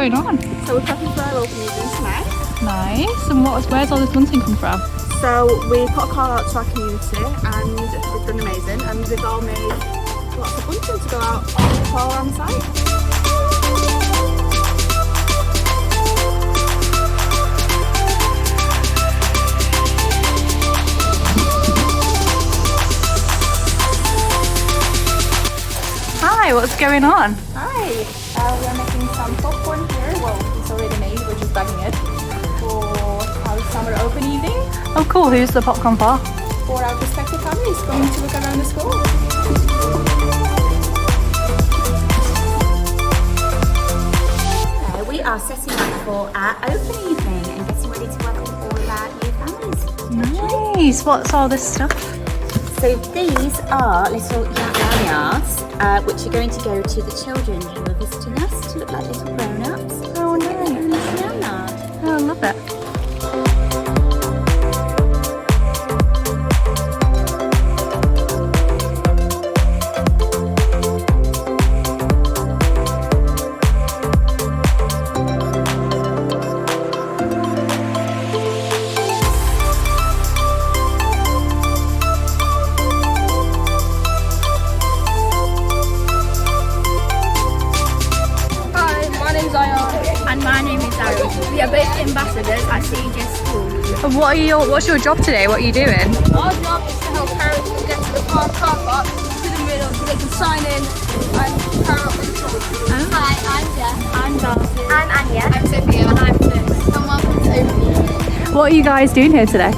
going on? So we're prepping for our opening tonight. Nice. And where's all this bunting come from? So we put a call out to our community and they've done amazing, and they've all made lots of bunting to go out all around the site. Hi, what's going on? Hi, we are making some popcorn here. Well, it's already made, we're just bagging it for our summer open evening. Oh cool, who's the popcorn for? For our prospective families going to look around the school. We are setting up for our open evening and getting ready to welcome all of our new families. Nice, what's all this stuff? So these are little yards, which are going to go to the children who are visiting us to look like little grown-ups. Oh, nice. Oh, I love it. And my name is Aaron. We are both ambassadors at CHS school. And what's your job today? What are you doing? Our job is to help parents get to the car park to the middle so they can sign in and power up the children. Hi, I'm Jess. I'm Darcy. I'm Anya. I'm Sophia. And I'm Liz. And welcome to Open Evening. What are you guys doing here today?